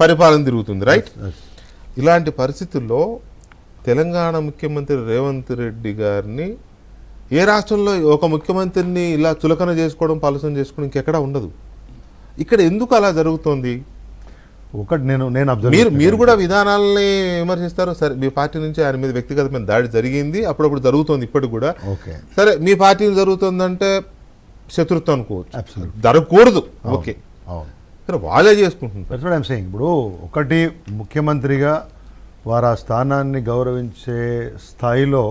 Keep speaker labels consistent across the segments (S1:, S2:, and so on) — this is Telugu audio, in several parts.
S1: పరిపాలన తిరుగుతుంది, రైట్? ఇలాంటి పరిస్థితుల్లో తెలంగాణ ముఖ్యమంత్రి రేవంత్ రెడ్డి గారిని ఏ రాష్ట్రంలో ఒక ముఖ్యమంత్రిని ఇలా చులకన చేసుకోవడం, పాలసన చేసుకోవడం ఇంకెక్కడా ఉండదు. ఇక్కడ ఎందుకు అలా జరుగుతోంది?
S2: ఒకటి నేను
S1: మీరు కూడా విధానాలని విమర్శిస్తారు. సరే, మీ పార్టీ నుంచి ఆయన మీద వ్యక్తిగతమైన దాడి జరిగింది, అప్పుడప్పుడు జరుగుతోంది, ఇప్పటికి కూడా.
S2: ఓకే,
S1: సరే, మీ పార్టీ జరుగుతుందంటే శత్రుత్వం అనుకోవచ్చు, జరగకూడదు, ఓకే, సరే, వాళ్ళే చేసుకుంటున్నారు.
S2: ఇప్పుడు ఒకటి, ముఖ్యమంత్రిగా వారు ఆ స్థానాన్ని గౌరవించే స్థాయిలో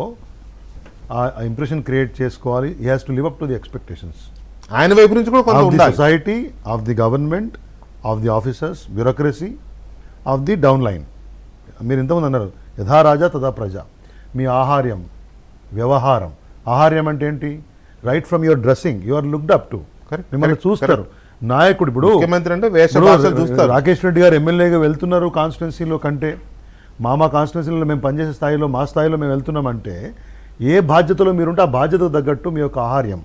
S2: ఆ ఇంప్రెషన్ క్రియేట్ చేసుకోవాలి. He has to live up to the expectations
S1: ఆయన వైపు నుంచి కూడా కొంత ఉండాలి.
S2: Society, of the government, of the officers, bureaucracy, of the down line. మీరు ఇంతకుముందు అన్నారు యథా రాజా తథా ప్రజ. మీ ఆహార్యం, వ్యవహారం. ఆహార్యం అంటే ఏంటి? Right from your dressing you are looked up to. మిమ్మల్ని చూస్తారు నాయకుడు. ఇప్పుడు
S1: ముఖ్యమంత్రి అంటే
S2: రాకేష్ రెడ్డి గారు ఎమ్మెల్యేగా వెళ్తున్నారు కాన్స్టిట్యున్సీలో కంటే, మా కాన్స్టిట్యున్సీలో మేము పనిచేసే స్థాయిలో, మా స్థాయిలో మేము వెళ్తున్నామంటే ఏ బాధ్యతలో మీరుంటే ఆ బాధ్యతకు తగ్గట్టు మీ యొక్క ఆహార్యం,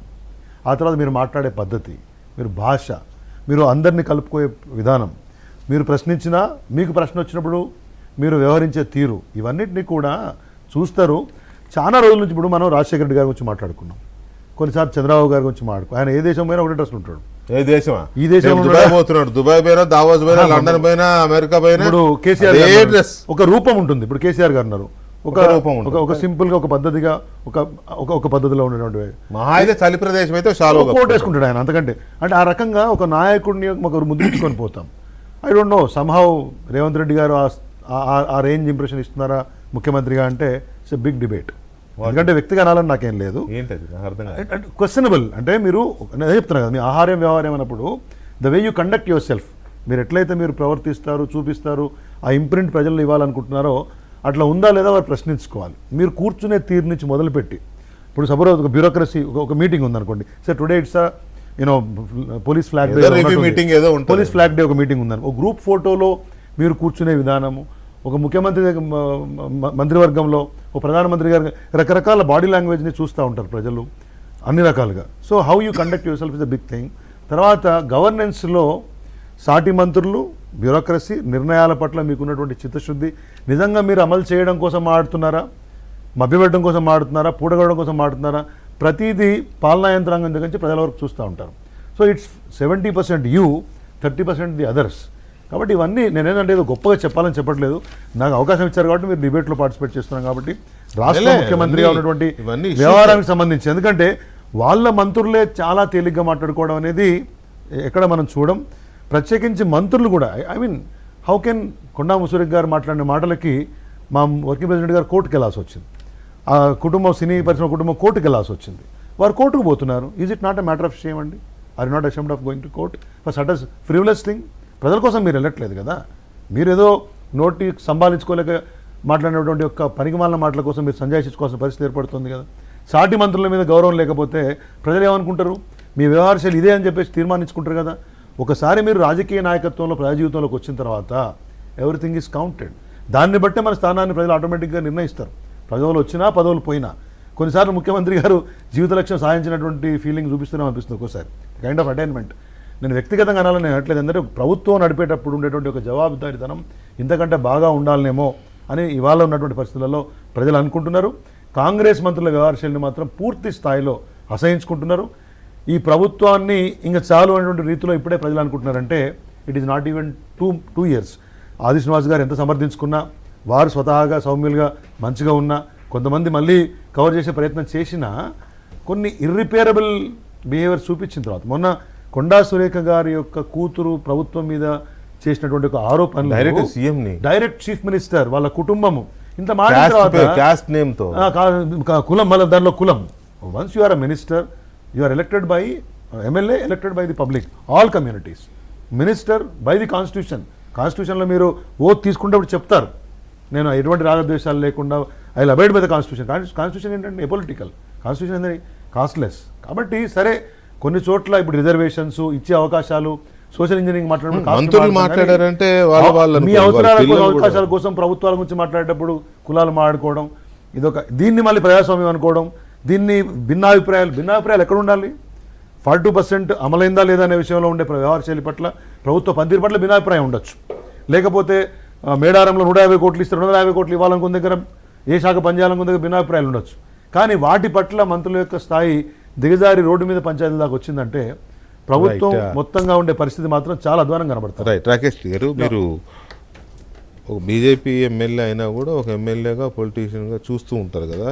S2: ఆ తర్వాత మీరు మాట్లాడే పద్ధతి, మీరు భాష, మీరు అందరినీ కలుపుకోయే విధానం, మీరు ప్రశ్నించినా మీకు ప్రశ్న వచ్చినప్పుడు మీరు వ్యవహరించే తీరు, ఇవన్నిటినీ కూడా చూస్తారు. చాలా రోజుల నుంచి ఇప్పుడు మనం రాజశేఖర రెడ్డి గారి గురించి మాట్లాడుకున్నాం, కొన్నిసార్లు చంద్రబాబు గారి గురించి మాట్లాడుకో. ఆయన ఏ దేశం పోయినా ఒకటే డ్రెస్ ఉంటాడు.
S1: ఏ దేశమా?
S2: ఈ దేశం
S1: పోతున్నాడు, దుబాయ్ పోయినా, దావోస్ పోయినా, లండన్ పోయినా, అమెరికా పోయినా.
S2: ఇప్పుడు కేసీఆర్ ఒక రూపం ఉంటుంది. ఇప్పుడు కేసీఆర్ గారు అన్నారు ఒక సింపుల్ గా, ఒక పద్ధతిగా, ఒక పద్ధతిలో ఉండేటువంటి
S1: మహా అయితే చలి ప్రదేశం అయితే
S2: కోట్ వేసుకుంటాడు ఆయన. అంతకంటే అంటే ఆ రకంగా ఒక నాయకుడిని ఒకరు ముద్రించుకొని పోతాం. I don't know, somehow Revanth Reddy గారు ఆ రేంజ్ ఇంప్రెషన్ ఇస్తున్నారా ముఖ్యమంత్రిగా అంటే ఇట్స్ ఎ బిగ్ డిబేట్. ఎందుకంటే వ్యక్తిగా అనాలని నాకేం లేదు, క్వశ్చనబుల్. అంటే మీరు నేను చెప్తున్నా కదా, మీ ఆహార్యం వ్యవహారం అన్నప్పుడు the way you conduct your self, మీరు ఎట్లయితే మీరు ప్రవర్తిస్తారు, చూపిస్తారు, ఆ ఇంప్రింట్ ప్రజలు ఇవ్వాలనుకుంటున్నారో అట్లా ఉందా లేదా వారు ప్రశ్నించుకోవాలి. మీరు కూర్చునే తీరు నుంచి మొదలుపెట్టి, ఇప్పుడు సపోజ్ ఒక బ్యూరోక్రసీ, ఒక మీటింగ్ ఉందనుకోండి, sir today it's police flag day, police flag day ఒక మీటింగ్ ఉందని, ఒక గ్రూప్ ఫోటోలో మీరు కూర్చునే విధానము, ఒక ముఖ్యమంత్రి మంత్రివర్గంలో ఒక ప్రధానమంత్రి గారు, రకరకాల బాడీ లాంగ్వేజ్ని చూస్తూ ఉంటారు ప్రజలు అన్ని రకాలుగా. So how you conduct yourself is a big thing. తర్వాత గవర్నెన్స్లో సాటి మంత్రులు, బ్యూరోక్రసీ, నిర్ణయాల పట్ల మీకున్నటువంటి చిత్తశుద్ధి, నిజంగా మీరు అమలు చేయడం కోసం మాడుతున్నారా, మభ్యపెట్టడం కోసం మాడుతున్నారా, పూటగొట్టడం కోసం మాడుతున్నారా, ప్రతిదీ పాలనా యంత్రాంగం దగ్గర నుంచి ప్రజల వరకు చూస్తూ ఉంటారు. So it's 70% you, 30% the others. కాబట్టి ఇవన్నీ నేనేంటంటే ఏదో గొప్పగా చెప్పాలని చెప్పట్లేదు, నాకు అవకాశం ఇచ్చారు కాబట్టి మీరు డిబేట్లో పార్టిసిపేట్ చేస్తున్నాం కాబట్టి రాష్ట్ర ముఖ్యమంత్రిగా ఉన్నటువంటి వ్యవహారానికి సంబంధించి, ఎందుకంటే వాళ్ళ మంత్రులే చాలా తేలిగ్గా మాట్లాడుకోవడం అనేది ఎక్కడ మనం చూడం. ప్రత్యేకించి మంత్రులు కూడా, ఐ మీన్ హౌ కెన్ కొండా ముసూరి గారు మాట్లాడిన మాటలకి మా వర్కింగ్ ప్రెసిడెంట్ గారు కోర్టుకు వెళ్ళాల్సి వచ్చింది, ఆ కుటుంబం, సినీ పరిశ్రమ కుటుంబం కోర్టుకు వెళ్ళాల్సి వచ్చింది. వారు కోర్టుకు పోతున్నారు. Is it not a matter of shame అండి? Are you not ashamed of going to court for such as frivolous thing? ప్రజల కోసం మీరు వెళ్ళట్లేదు కదా, మీరేదో నోటి సంభాలించుకోలేక మాట్లాడినటువంటి యొక్క పనికిమాలిన మాటల కోసం మీరు సంజాయించుకోవాల్సిన పరిస్థితి ఏర్పడుతుంది కదా. సాటి మంత్రుల మీద గౌరవం లేకపోతే ప్రజలు ఏమనుకుంటారు? మీ వ్యవహార శైలి ఇదే అని చెప్పేసి తీర్మానించుకుంటారు కదా. ఒకసారి మీరు రాజకీయ నాయకత్వంలో, ప్రజా జీవితంలోకి వచ్చిన తర్వాత ఎవ్రీథింగ్ ఈజ్ కౌంటెడ్. దాన్ని బట్టే మన స్థానాన్ని ప్రజలు ఆటోమేటిక్గా నిర్ణయిస్తారు, పదవులు వచ్చినా పదవులు పోయినా. కొన్నిసార్లు ముఖ్యమంత్రి గారు జీవిత లక్ష్యం సాధించినటువంటి ఫీలింగ్ చూపిస్తూనే అనిపిస్తుంది ఒక్కోసారి, కైండ్ ఆఫ్ అటైన్మెంట్. నేను వ్యక్తిగతంగా అనాలని నేను అనట్లేదు, ఎందుకంటే ప్రభుత్వం నడిపేటప్పుడు ఉండేటువంటి ఒక జవాబుదారీతనం ఇంతకంటే బాగా ఉండాలనేమో అని ఇవాళ ఉన్నటువంటి పరిస్థితులలో ప్రజలు అనుకుంటున్నారు. కాంగ్రెస్ మంత్రుల వ్యవహార శైలిని మాత్రం పూర్తి స్థాయిలో అసహించుకుంటున్నారు. ఈ ప్రభుత్వాన్ని ఇంకా చాలు అనేటువంటి రీతిలో ఇప్పుడే ప్రజలు అనుకుంటున్నారంటే it is not even two years. Adi Srinivas గారు ఎంత సమర్థించుకున్నా, వారు స్వతహాగా సౌమ్యులుగా మంచిగా ఉన్నా, కొంతమంది మళ్ళీ కవర్ చేసే ప్రయత్నం చేసినా కొన్ని ఇర్రిపేరబుల్ బిహేవియర్ చూపించిన తర్వాత, మొన్న కొండా సురేఖ గారి యొక్క కూతురు ప్రభుత్వం మీద చేసినటువంటి ఒక ఆరోపణలు, డైరెక్ట్ చీఫ్ మినిస్టర్ వాళ్ళ కుటుంబము ఇంత మాట్లాడిన తర్వాత కులం, మళ్ళీ దానిలో కులం. Once you are a minister, you are elected by MLA, elected by the public, all communities, minister by the constitution. కాన్స్టిట్యూషన్లో మీరు ఓత్ తీసుకునేటప్పుడు చెప్తారు, నేను ఎటువంటి రాగద్వేషాలు లేకుండా I will abide by the constitution. Constitution ఏంటంటే ఎపొలిటికల్, కాన్స్టిట్యూషన్ అనేది కాస్ట్లెస్. కాబట్టి సరే, కొన్ని చోట్ల ఇప్పుడు రిజర్వేషన్స్ ఇచ్చే అవకాశాలు, సోషల్ ఇంజనీరింగ్
S1: మాట్లాడారంటే
S2: మీ అవకాశాల కోసం ప్రభుత్వాల గురించి మాట్లాడేటప్పుడు కులాలు మాట్లాడుకోవడం, ఇదొక, దీన్ని మళ్ళీ ప్రజాస్వామ్యం అనుకోవడం, దీన్ని భిన్నాభిప్రాయాలు ఎక్కడ ఉండాలి? 42% అమలైందా లేదా అనే విషయంలో ఉండే వ్యవహార శైలి పట్ల, ప్రభుత్వ పనితీరు పట్ల భిన్నాభిప్రాయం ఉండొచ్చు. లేకపోతే మేడారంలో 150 కోట్లు ఇస్తారు, 250 కోట్లు ఇవ్వాలనుకున్న దగ్గర, ఏ శాఖ పనిచేయాలనుకున్న దగ్గర భిన్నాభిప్రాయాలు ఉండొచ్చు. కానీ వాటి పట్ల మంత్రుల యొక్క స్థాయి దిగజారి రోడ్డు మీద పంచాయతీల దాకా వచ్చిందంటే ప్రభుత్వం మొత్తంగా ఉండే పరిస్థితి మాత్రం చాలా అధ్వానంగా కనబడుతుంది.
S1: రైట్. రాకేష్ గారు, మీరు ఒక బీజేపీ ఎమ్మెల్యే అయినా కూడా ఒక ఎమ్మెల్యేగా పొలిటీషియన్గా చూస్తూ ఉంటారు కదా.